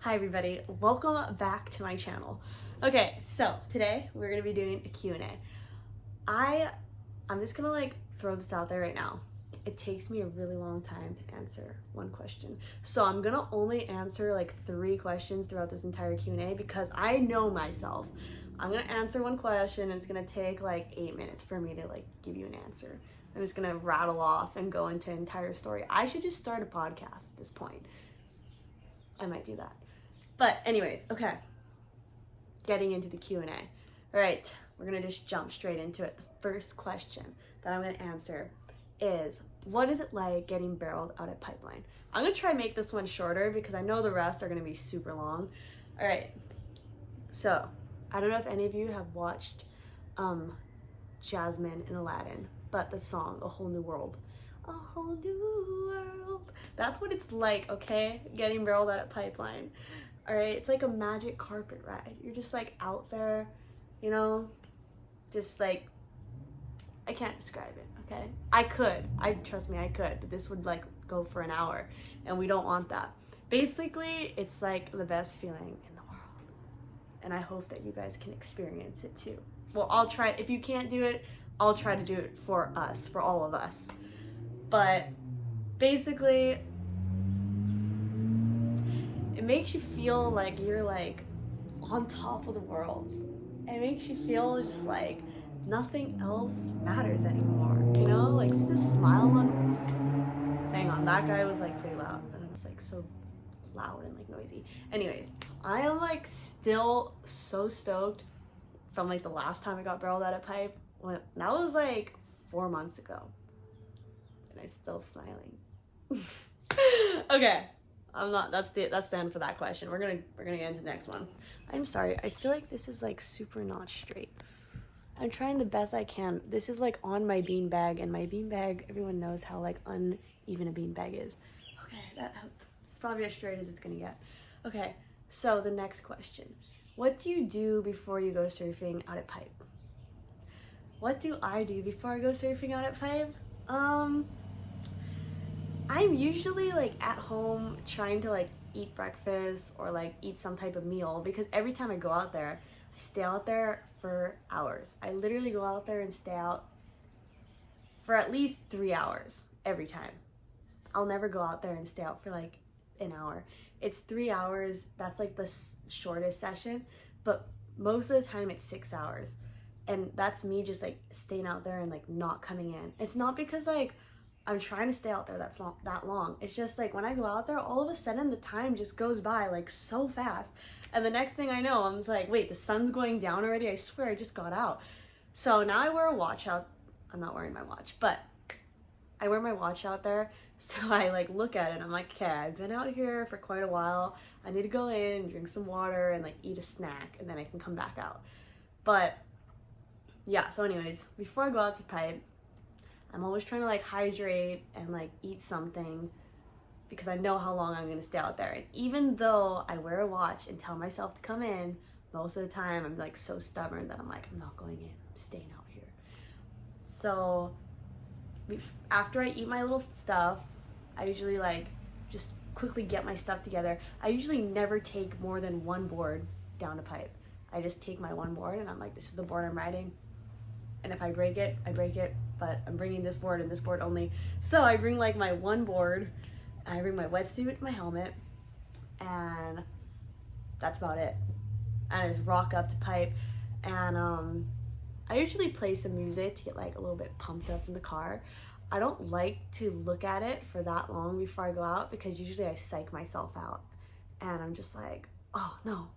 Hi everybody, welcome back to my channel. Okay, so today we're gonna be doing a Q&A. I'm just gonna throw this out there right now. It takes me a really long time to answer one question. So I'm gonna only answer 3 questions throughout this entire Q&A because I know myself. I'm gonna answer one question and it's gonna take 8 minutes for me to give you an answer. I'm just gonna rattle off and go into an entire story. I should just start a podcast at this point. I might do that. But anyways, okay. Getting into the Q&A. All right, we're gonna just jump straight into it. The first question that I'm gonna answer is, what is it like getting barreled out at pipeline? I'm gonna try and make this one shorter because I know the rest are gonna be super long. All right, so I don't know if any of you have watched Jasmine in Aladdin, but the song, A Whole New World. A whole new world. That's what it's like, okay? Getting barreled out at pipeline. All right, it's like a magic carpet ride. You're just out there, just I can't describe it, okay? Trust me, I could, but this would go for an hour and we don't want that. Basically, it's the best feeling in the world. And I hope that you guys can experience it too. Well, I'll try. If you can't do it, I'll try to do it for us, for all of us. But basically, it makes you feel like you're on top of the world. It makes you feel just nothing else matters anymore, see the smile on. Hang on, that guy was pretty loud, and it's so loud and noisy. Anyways, I am still so stoked from the last time I got barreled out of pipe. That was 4 months ago, and I'm still smiling. Okay. I'm not. That's the end for that question. We're gonna get into the next one. I'm sorry. I feel this is super not straight. I'm trying the best I can. This is on my beanbag, and my beanbag, everyone knows how uneven a beanbag is. Okay, it's probably as straight as it's gonna get. Okay, so the next question: what do you do before you go surfing out at pipe? What do I do before I go surfing out at pipe? I'm usually at home trying to eat breakfast or eat some type of meal, because every time I go out there, I stay out there for hours. I literally go out there and stay out for at least 3 hours every time. I'll never go out there and stay out for an hour. It's 3 hours. That's the shortest session, but most of the time it's 6 hours. And that's me just staying out there and not coming in. It's not because I'm trying to stay out there that long. It's just when I go out there, all of a sudden the time just goes by so fast. And the next thing I know, I'm just wait, the sun's going down already? I swear I just got out. So now I wear a watch out. I'm not wearing my watch, but I wear my watch out there. So I look at it and I'm okay, I've been out here for quite a while. I need to go in and drink some water and eat a snack, and then I can come back out. But yeah, so anyways, before I go out to pipe, I'm always trying to hydrate and eat something, because I know how long I'm gonna stay out there. And even though I wear a watch and tell myself to come in, most of the time I'm so stubborn that I'm not going in, I'm staying out here. So after I eat my little stuff, I usually just quickly get my stuff together. I usually never take more than one board down to pipe. I just take my one board and I'm this is the board I'm riding. And if I break it, I break it, but I'm bringing this board and this board only. So I bring my one board, I bring my wetsuit, my helmet, and that's about it. And I just rock up to pipe, and I usually play some music to get a little bit pumped up in the car. I don't like to look at it for that long before I go out, because usually I psych myself out. And I'm just oh no,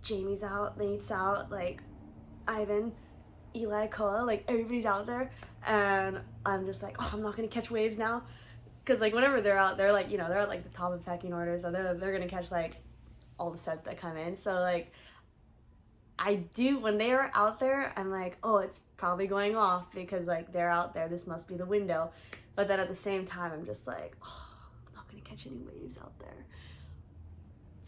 Jamie's out, Nate's out, Ivan, Eli, Koa, everybody's out there, and I'm just oh, I'm not gonna catch waves now, because whenever they're out, they're they're at the top of pecking order, so they're gonna catch all the sets that come in. So I do, when they are out there, I'm oh, it's probably going off because they're out there, this must be the window. But then at the same time, I'm just oh, I'm not gonna catch any waves out there.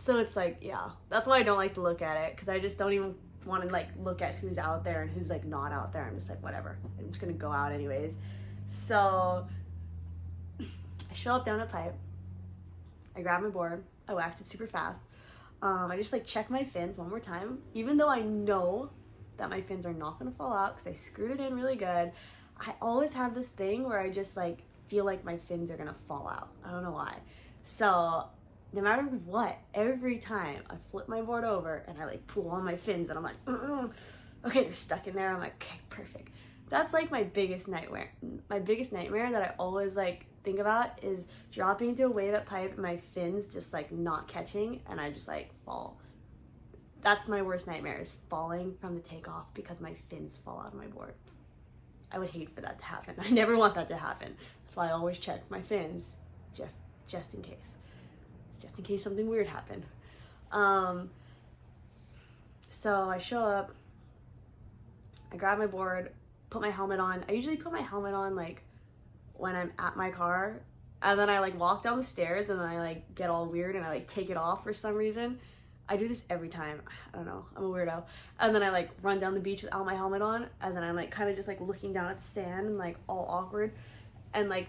So it's yeah, that's why I don't like to look at it, because I just don't even want to look at who's out there and who's not out there. I'm just whatever, I'm just gonna go out anyways. So I show up down a pipe, I grab my board, I waxed it super fast. I just like check my fins one more time, even though I know that my fins are not gonna fall out because I screwed it in really good. I always have this thing where I just like feel like my fins are gonna fall out. I don't know why. So no matter what, every time I flip my board over and I like pull on my fins and I'm like, okay, they're stuck in there. I'm like, okay, perfect. That's like my biggest nightmare. My biggest nightmare that I always like think about is dropping into a wave at pipe and my fins just like not catching and I just like fall. That's my worst nightmare, is falling from the takeoff because my fins fall out of my board. I would hate for that to happen. I never want that to happen. That's why I always check my fins just in case. Just in case something weird happened. So I show up, I grab my board, put my helmet on. I usually put my helmet on like when I'm at my car, and then I like walk down the stairs and then I like get all weird and I like take it off for some reason. I do this every time. I don't know, I'm a weirdo. And then I like run down the beach without my helmet on, and then I'm like kind of just like looking down at the sand and like all awkward, and like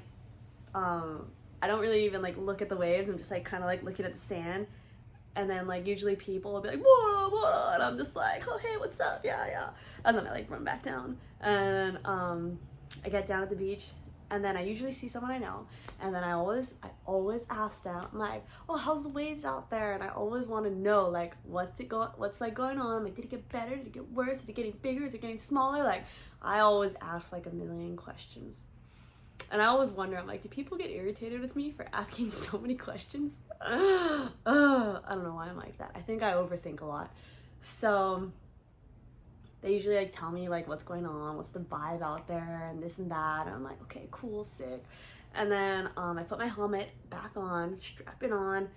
I don't really even like look at the waves. I'm just like kind of like looking at the sand, and then like usually people will be like, whoa, whoa, and I'm just like, oh hey, what's up, yeah, and then I like run back down, and I get down at the beach, and then I usually see someone I know, and then I always ask them, I'm like, oh, how's the waves out there? And I always want to know like what's like going on, like did it get better, did it get worse, is it getting bigger, is it getting smaller? Like I always ask like a million questions. And I always wonder, I'm like, do people get irritated with me for asking so many questions? I don't know why I'm like that. I think I overthink a lot. So they usually like tell me like what's going on, what's the vibe out there, and this and that. And I'm like, okay, cool, sick. And then I put my helmet back on, strap it on,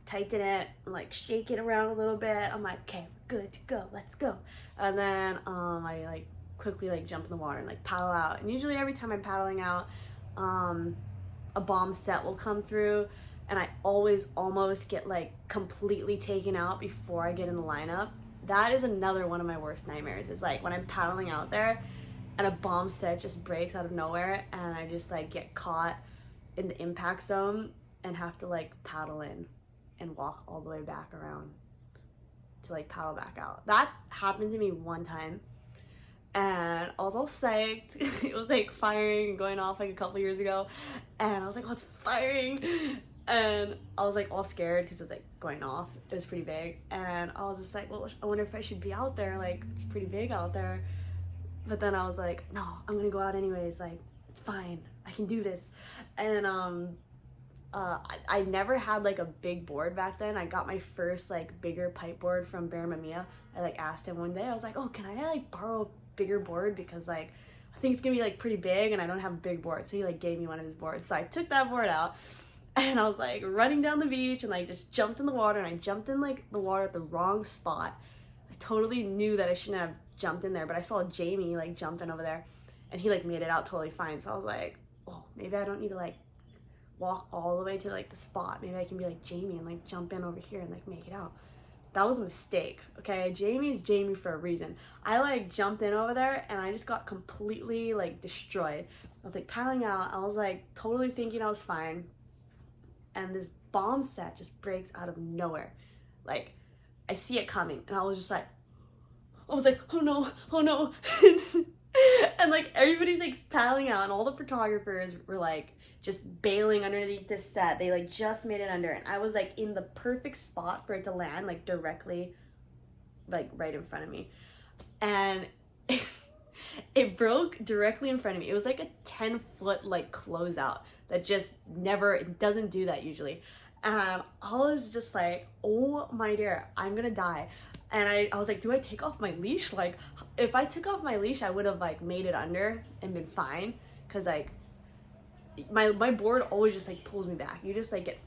tighten it, like shake it around a little bit. I'm like, okay, good to go, let's go. And then I like quickly like jump in the water and like paddle out. And usually every time I'm paddling out, a bomb set will come through, and I always almost get like completely taken out before I get in the lineup. That is another one of my worst nightmares, is like when I'm paddling out there and a bomb set just breaks out of nowhere and I just like get caught in the impact zone and have to like paddle in and walk all the way back around to like paddle back out. That happened to me one time, and I was all psyched. It was like firing and going off like a couple years ago, and I was like, oh, it's firing, and I was like all scared because it was like going off. It was pretty big, and I was just like, well, I wonder if I should be out there, like it's pretty big out there. But then I was like, no, I'm gonna go out anyways, like it's fine, I can do this. And I never had like a big board back then. I got my first like bigger pipe board from Bear Mamiya. I like asked him one day, I was like, oh, can I like borrow a bigger board, because like I think it's gonna be like pretty big and I don't have a big board. So he like gave me one of his boards. So I took that board out and I was like running down the beach and like just jumped in the water, and I jumped in like the water at the wrong spot. I totally knew that I shouldn't have jumped in there, but I saw Jamie like jumping over there and he like made it out totally fine. So I was like, oh, maybe I don't need to like walk all the way to like the spot. Maybe I can be like Jamie and like jump in over here and like make it out. That was a mistake, okay? Jamie is Jamie for a reason. I like jumped in over there and I just got completely like destroyed. I was like paddling out, I was like totally thinking I was fine, and this bomb set just breaks out of nowhere. Like I see it coming and I was like, oh no, and like everybody's like paddling out and all the photographers were like just bailing underneath this set. They like just made it under, and I was like in the perfect spot for it to land, like directly like right in front of me, and it broke directly in front of me. It was like a 10-foot like closeout that just never, it doesn't do that usually. And I was just like, oh my dear, I'm gonna die. And I was like, do I take off my leash? Like if I took off my leash, I would have like made it under and been fine, because like my board always just like pulls me back. You just like get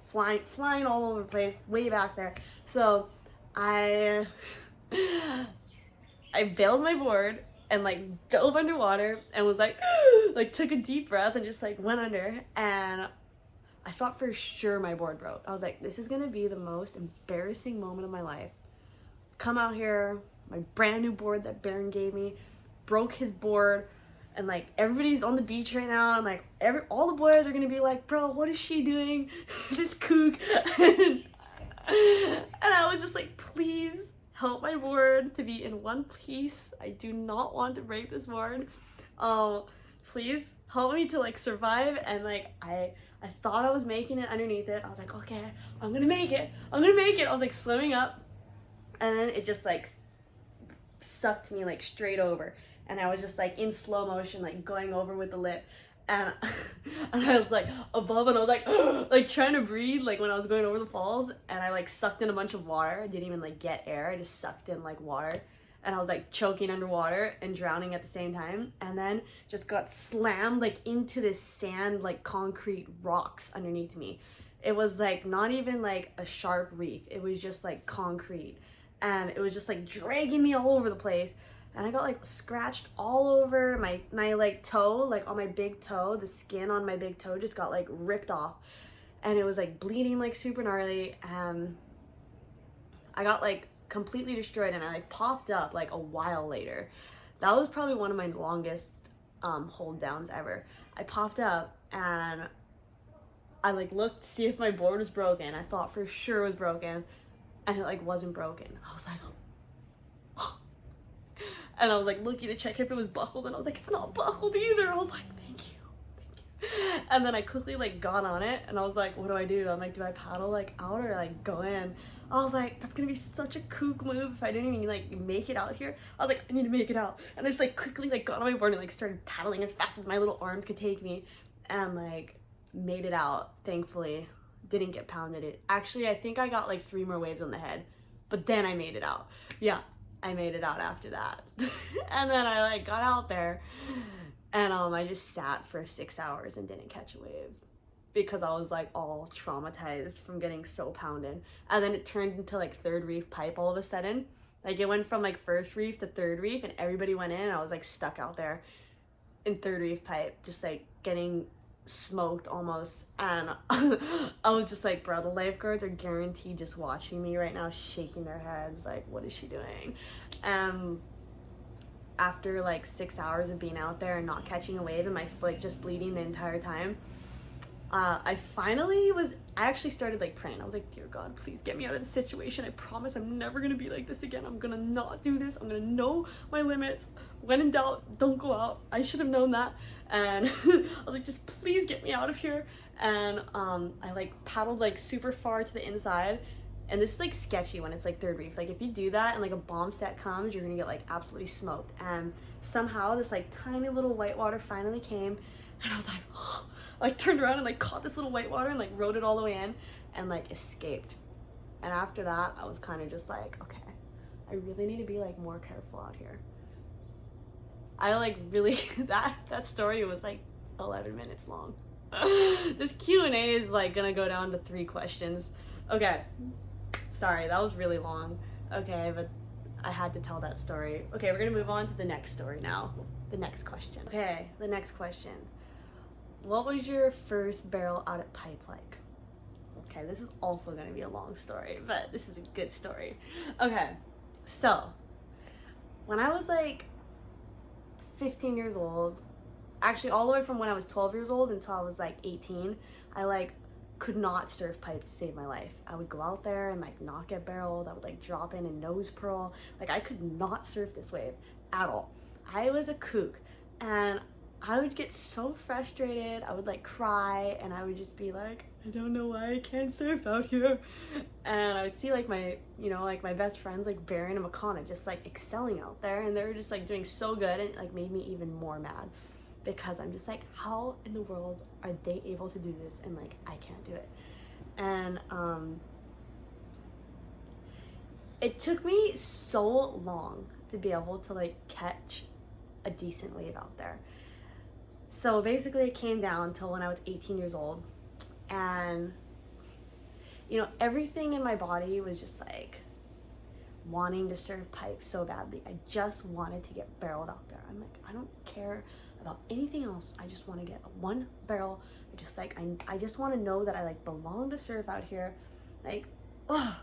flying all over the place, way back there. So I bailed my board and like dove underwater and was like like took a deep breath and just like went under, and I thought for sure my board broke. I was like, this is gonna be the most embarrassing moment of my life. Come out here, my brand new board that Baron gave me, broke his board, and like everybody's on the beach right now, and like all the boys are gonna be like, bro, what is she doing? This kook. And I was just like, please help my board to be in one piece. I do not want to break this board. Please help me to like survive. And like I thought I was making it underneath it. I was like, okay, I'm gonna make it. I was like swimming up, and then it just like sucked me like straight over, and I was just like in slow motion, like going over with the lip, and I was like above, and I was like like trying to breathe like when I was going over the falls, and I like sucked in a bunch of water. I didn't even like get air, I just sucked in like water, and I was like choking underwater and drowning at the same time, and then just got slammed like into this sand, like concrete rocks underneath me. It was like not even like a sharp reef, it was just like concrete, and it was just like dragging me all over the place. And I got like scratched all over my like toe, like on my big toe. The skin on my big toe just got like ripped off, and it was like bleeding like super gnarly. I got like completely destroyed, and I like popped up like a while later. That was probably one of my longest hold downs ever. I popped up and I like looked to see if my board was broken. I thought for sure it was broken, and it like wasn't broken. I was like, oh. And I was like looking to check if it was buckled, and I was like, it's not buckled either. I was like, thank you. And then I quickly like got on it, and I was like, what do I do? I'm like, do I paddle like out or like go in? I was like, that's gonna be such a kook move if I didn't even like make it out here. I was like, I need to make it out. And I just like quickly like got on my board and like started paddling as fast as my little arms could take me, and like made it out, thankfully. Didn't get pounded. It actually, I think I got like 3 more waves on the head, but then I made it out. Yeah, I made it out after that. And then I like got out there, and I just sat for 6 hours and didn't catch a wave because I was like all traumatized from getting so pounded. And then it turned into like third reef pipe all of a sudden. Like it went from like first reef to third reef, and everybody went in, and I was like stuck out there in third reef pipe, just like getting smoked almost. And I was just like, bro, the lifeguards are guaranteed just watching me right now, shaking their heads like, what is she doing? After like 6 hours of being out there and not catching a wave and my foot just bleeding the entire time, I actually started like praying. I was like, dear God, please get me out of this situation. I promise I'm never gonna be like this again. I'm gonna not do this. I'm gonna know my limits. When in doubt, don't go out. I should have known that. And I was like, just please get me out of here. And I like paddled like super far to the inside. And this is like sketchy when it's like third reef. Like if you do that and like a bomb set comes, you're gonna get like absolutely smoked. And somehow this like tiny little whitewater finally came, and I was like, oh. I like turned around and like caught this little whitewater and like rode it all the way in and like escaped. And after that, I was kind of just like, okay, I really need to be like more careful out here. I like really, that story was like 11 minutes long. This Q&A is like gonna go down to 3 questions. Okay, sorry, that was really long. Okay, but I had to tell that story. Okay, we're gonna move on to the next story now. The next question. Okay, the next question. What was your first barrel out at pipe like? Okay, this is also gonna be a long story, but this is a good story. Okay, so when I was like 15 years old, actually all the way from when I was 12 years old until I was like 18, I like could not surf pipe to save my life. I would go out there and like not get barreled. I would like drop in and nose pearl. Like I could not surf this wave at all. I was a kook, and I would get so frustrated. I would like cry, and I would just be like, I don't know why I can't surf out here. And I would see like my, like my best friends like Baron and Makana just like excelling out there, and they were just like doing so good, and it like made me even more mad because I'm just like, how in the world are they able to do this and like I can't do it? And it took me so long to be able to like catch a decent wave out there. So basically it came down till when I was 18 years old, and everything in my body was just like wanting to surf pipe so badly. I just wanted to get barreled out there. I'm like, I don't care about anything else. I just want to get one barrel. I just want to know that I like belong to surf out here. Like, ugh.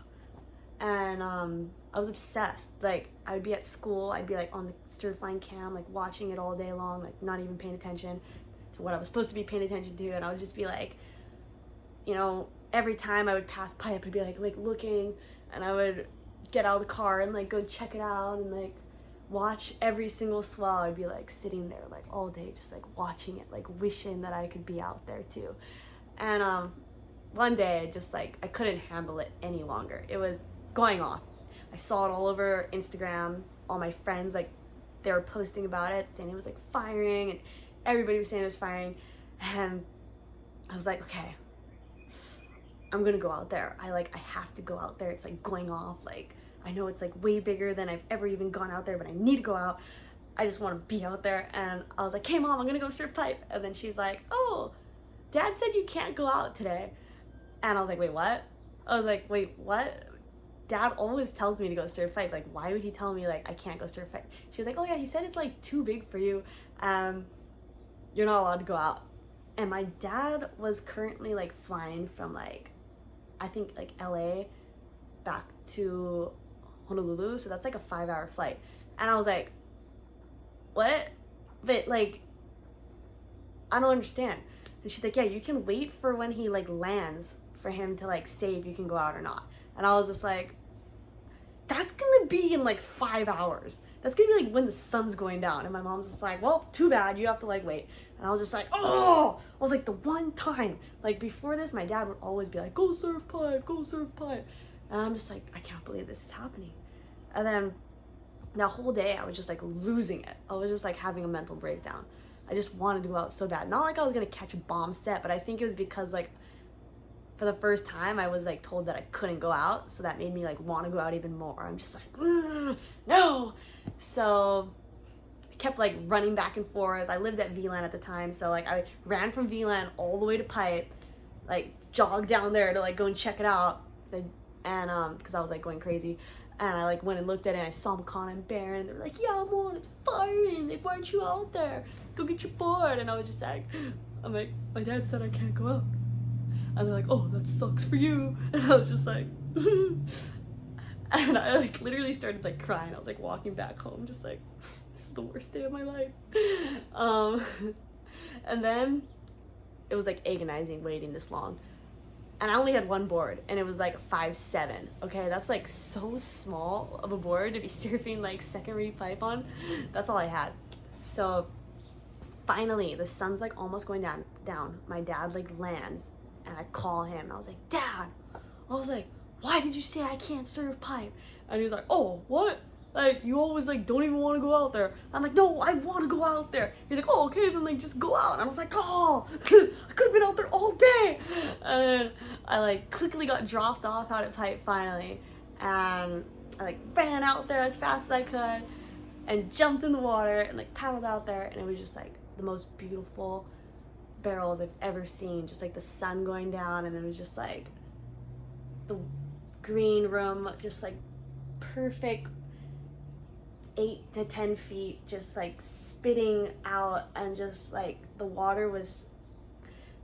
and I was obsessed. Like, I would be at school, I'd be like on the surfline cam, like watching it all day long, like not even paying attention to what I was supposed to be paying attention to, and I would just be like, you know, every time I would pass pipe, I'd be like looking, and I would get out of the car and like go check it out and like watch every single swell. I'd be like sitting there like all day just like watching it, like wishing that I could be out there too. And one day I just like, I couldn't handle it any longer. It was going off. I saw it all over Instagram. All my friends, like, they were posting about it, saying it was like firing, and everybody was saying it was firing. And I was like, okay, I'm gonna go out there. I have to go out there. It's like going off. Like, I know it's like way bigger than I've ever even gone out there, but I need to go out. I just want to be out there. And I was like, hey mom, I'm gonna go surf pipe. And then she's like, oh, dad said you can't go out today. And I was like, wait, what? I was like, wait, what? Dad always tells me to go surf pipe. Like, why would he tell me like I can't go surf pipe? She was like, oh yeah, he said it's like too big for you. You're not allowed to go out. And my dad was currently like flying from like, I think like LA back to Honolulu. So that's like a 5-hour flight. And I was like, what? But like, I don't understand. And she's like, yeah, you can wait for when he like lands for him to like say if you can go out or not. And I was just like, that's gonna be in like 5 hours. That's gonna be like when the sun's going down. And my mom's just like, well, too bad, you have to like wait. And I was just like, oh, I was like, the one time, like before this, my dad would always be like, go surf pipe, go surf pipe. And I'm just like, I can't believe this is happening. And then that whole day I was just like losing it. I was just like having a mental breakdown. I just wanted to go out so bad. Not like I was gonna catch a bomb set, but I think it was because like for the first time I was like told that I couldn't go out, so that made me like want to go out even more. I'm just like, no. So I kept like running back and forth. I lived at VLAN at the time, so like I ran from VLAN all the way to Pipe, like jogged down there to like go and check it out, and because I was like going crazy. And I like went and looked at it, and I saw Makana and Baron. They were like, yeah, Moana, it's firing. Like, why aren't you out there? Go get your board. And I was just like, I'm like, my dad said I can't go out. And they're like, oh, that sucks for you. And I was just like, and I like literally started like crying. I was like walking back home, just like, this is the worst day of my life. And then it was like agonizing waiting this long. And I only had one board, and it was like 5'7". Okay, that's like so small of a board to be surfing like secondary pipe on. That's all I had. So finally, the sun's like almost going down. My dad like lands, and I call him. And I was like, Dad. I was like, why did you say I can't surf pipe? And he's like, oh, what? Like, you always like don't even want to go out there. I'm like, no, I want to go out there. He's like, oh, okay, then like just go out. And I was like, oh, I could have been out there all day. And I like quickly got dropped off out at Pipe finally, and I like ran out there as fast as I could and jumped in the water and like paddled out there, and it was just like the most beautiful barrels I've ever seen. Just like the sun going down, and it was just like the green room, just like perfect 8 to 10 feet, just like spitting out, and just like the water was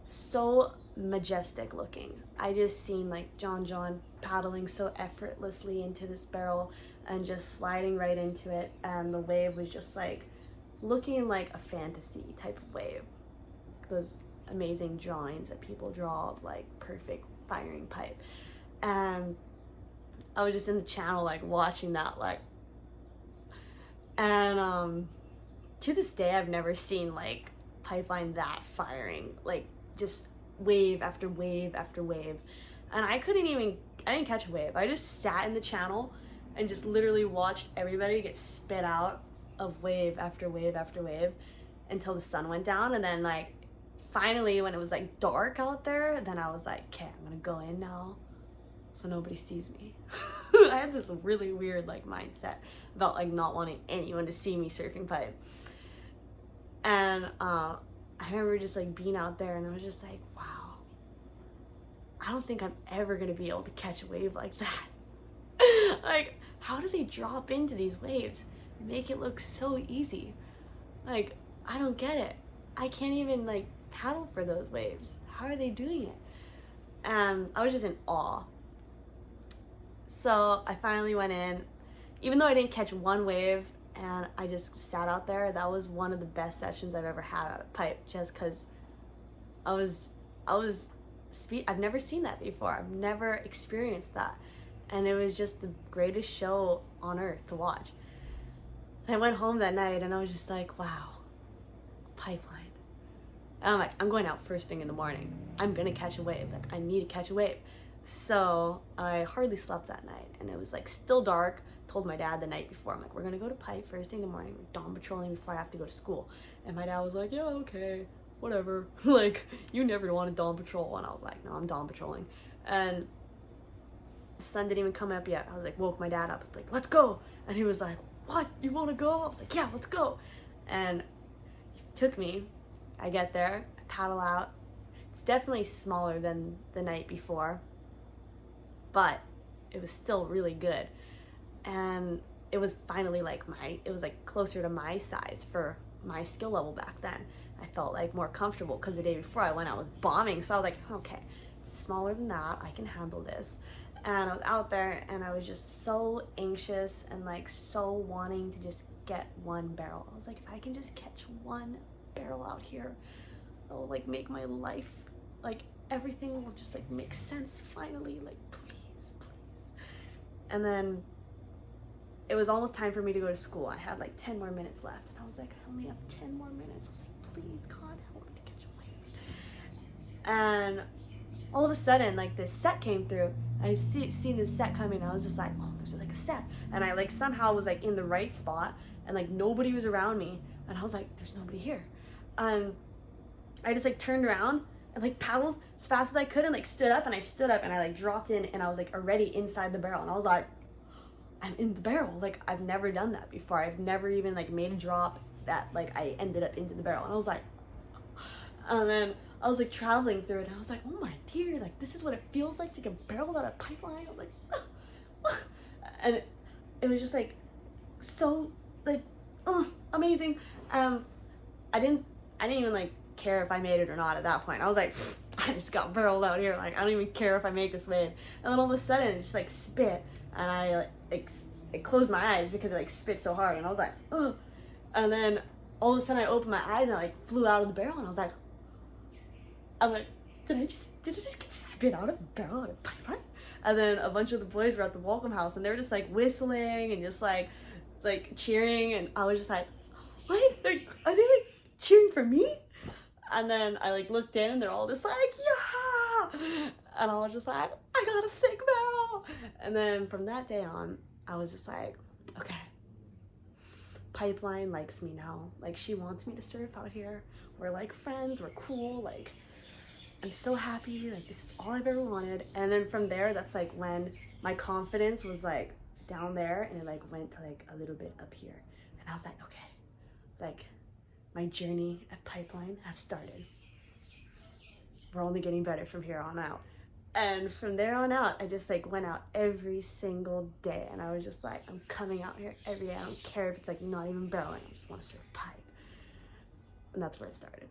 so majestic looking. I just seen like John paddling so effortlessly into this barrel and just sliding right into it, and the wave was just like looking like a fantasy type of wave. Those amazing drawings that people draw of like perfect firing pipe. And I was just in the channel like watching that, like, and to this day I've never seen like pipeline that firing, like just wave after wave after wave. And I didn't catch a wave. I just sat in the channel and just literally watched everybody get spit out of wave after wave after wave until the sun went down. And then like finally when it was like dark out there, then I was like, okay, I'm gonna go in now so nobody sees me. I had this really weird like mindset about like not wanting anyone to see me surfing pipe. And I remember just like being out there, and I was just like, wow, I don't think I'm ever gonna be able to catch a wave like that. Like, how do they drop into these waves and make it look so easy? Like, I don't get it. I can't even like paddle for those waves. How are they doing it? I was just in awe. So I finally went in, even though I didn't catch one wave and I just sat out there. That was one of the best sessions I've ever had out of pipe, just because I was I've never seen that before. I've never experienced that. And it was just the greatest show on earth to watch. And I went home that night and I was just like, wow, pipeline. And I'm like, I'm going out first thing in the morning. I'm gonna catch a wave. Like, I need to catch a wave. So I hardly slept that night, and it was like still dark. Told my dad the night before, I'm like, we're gonna go to pipe first thing in the morning. We're dawn patrolling before I have to go to school. And my dad was like, yeah, okay, whatever. Like, you never want to dawn patrol. And I was like, no, I'm dawn patrolling. And the sun didn't even come up yet. I was like, woke my dad up, like, let's go. And he was like, what, you want to go? I was like, yeah, let's go. And he took me. I get there, I paddle out. It's definitely smaller than the night before, but it was still really good. And it was finally like it was like closer to my size for my skill level back then. I felt like more comfortable because the day before I went out was bombing. So I was like, okay, it's smaller than that. I can handle this. And I was out there and I was just so anxious and like so wanting to just get one barrel. I was like, if I can just catch one barrel out here, it will like make my life, like everything will just like make sense finally, like please. And then it was almost time for me to go to school. I had like 10 more minutes left and I was like, I only have 10 more minutes. I was like, please God, help me to catch a wave. And all of a sudden, like this set came through. I seen this set coming and I was just like, oh, there's like a set. And I like somehow was like in the right spot and like nobody was around me, and I was like, there's nobody here. And I just like turned around and like paddled as fast as I could and like stood up and I like dropped in and I was like already inside the barrel, and I was like, I'm in the barrel. Like, I've never done that before. I've never even like made a drop that like I ended up into the barrel, and I was like, and then I was like traveling through it and I was like, oh my dear, like this is what it feels like to get barreled out of pipeline. I was like, and it was just like so like amazing. I didn't even like care if I made it or not at that point. I was like, I just got barreled out here. Like, I don't even care if I make this wave. And then all of a sudden it just like spit, and I like it closed my eyes because it like spit so hard, and I was like, ugh. And then all of a sudden I opened my eyes and I like flew out of the barrel, and I was like, did I just get spit out of the barrel out of pipeline? And then a bunch of the boys were at the welcome house and they were just like whistling and just like cheering, and I was just like, what? Like, are they like cheering for me? And then I like looked in and they're all just like, yeah! And I was just like, I got a sick barrel! And then from that day on, I was just like, okay, pipeline likes me now. Like, she wants me to surf out here. We're like friends, we're cool, like I'm so happy, like this is all I've ever wanted. And then from there, that's like when my confidence was like down there and it like went to like a little bit up here. And I was like, okay, like my journey at pipeline has started. We're only getting better from here on out. And from there on out, I just like went out every single day, and I was just like, I'm coming out here every day. I don't care if it's like not even barreling, I just want to surf pipe. And that's where it started.